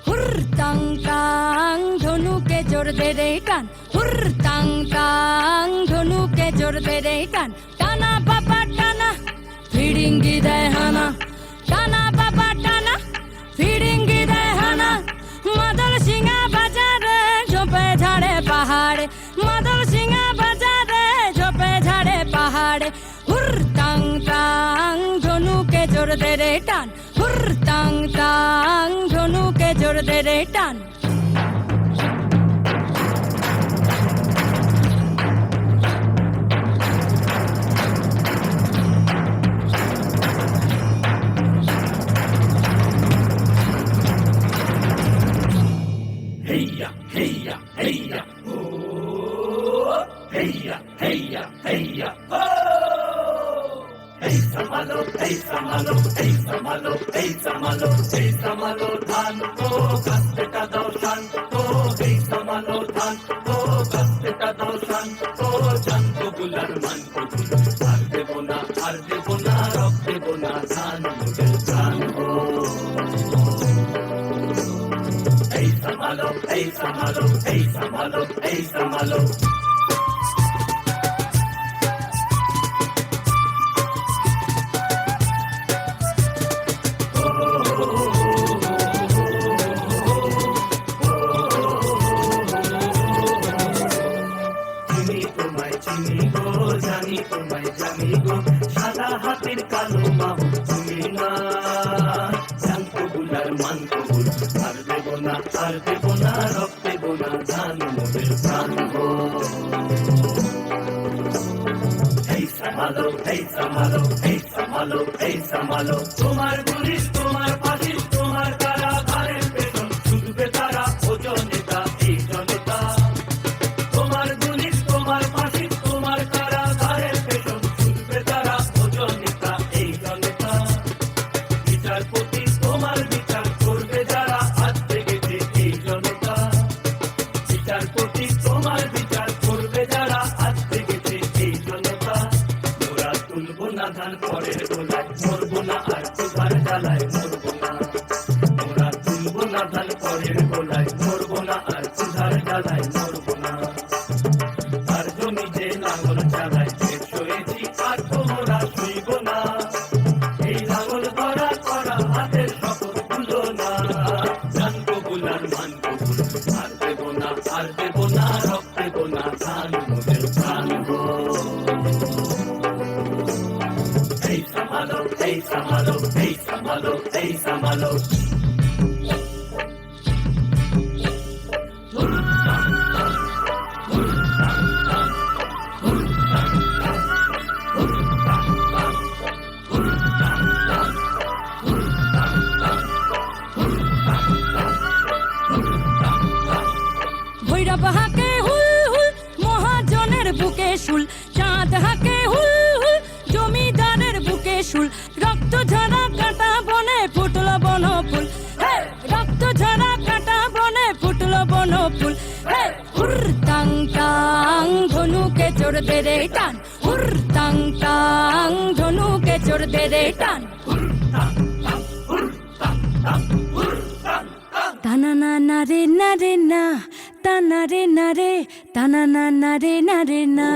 হুরতাং তাং ধনুকে জোর দে রে টান, হুরতাং তাং ধনুকে জোর দে রে টান। টানা বাবা টানা ফিরিঙ্গি দেয় হানা, টানা বাবা টানা ফিরিঙ্গি দেয় হানা। মাদল সিংহা বাজারে ঝোপে ঝাড়ে পাহাড়ে, মাদল সিংহা বাজারে ঝোপে ঝাড়ে পাহাড়ে। হুরতাং তাং ধনুকে জোর দে রে টান, হুরতাং তাং ধনুকে জোর দে রে টান। Heya, heya, heya, oh, heya, heya, heya, oh. Hey samalo, hey samalo, hey samalo, hey samalo, hey samalo, dhan ko kaste ka dao shan ko. Hey samalo, dhan ko kaste ka dao shan ko. Jan ko bular man ko bul, har debo na, rok debo na, dhan mujhe dhan ko. Hey samalo, hey samalo, hey samalo, hey samalo. চিনি গো, জানি তোমায় জানি গো, সাদা হাতের কালো বাহু তুমি না। জান কবুলার মান কবুল, আর দেব না, রক দেব না, ধান মোদের প্রাণ গো। এই সামালো, এই সামালো, এই সামালো, এই সামালো। তোমার পুলিশ, তোমার ফাঁসি, তোমার কারাগারের পেছন ছুটবে তারা, ও জনতা, এই জনতা। তোমার পুলিশ, তোমার ফাঁসি, তোমার কারাগারের পেছন ছুটবে তারা, ও জনতা, এই জনতা। বিচারপতি তোমার বিচার করবে যারা, হাত থেকেছে এই জনতা। বিচারপতি তোমার বিচার করবে যারা, হাত থেকেছে এই জনতা। মোরা তুলবো না ধান পরের গোলায়, মরবো না আর তুষার জ্বালায়, মরবো না। মোরা তুলবো না ধান পরের গোলায়, মরবো না আর তুষার জ্বালায়, মরবো না। আর জমি যে লাঙল চালায়, শেষ হয়েছি আর তোমরা শুইব না। এই লাঙল ধরা করা হাতের শপথ ভুলো না। জান কবুলার মান কবুল, আর দেব না, রক দেব না, ধান মোদের প্রাণ গো। এই সামালো, এই সামালো, এই সামালো, এই সামালো। ভৈরব হাকে হুল হুল, মহাজনের বুকে শুল। চাঁদ হাকে হুল হুল, জমিদারের বুকে শুল। রক্ত ঝরা কাটা বনে ফুটল বন ফুল, রক্ত ঝরা কাটা বনে ফুটল বন ফুল। হুরতাং তাং ধনুকে জোর দে রে টান, হুরতাং তাং ধনুকে জোর দে রে টান। টানা না না রে না রে না, টানা রে না রে, টানা না না রে না রে না।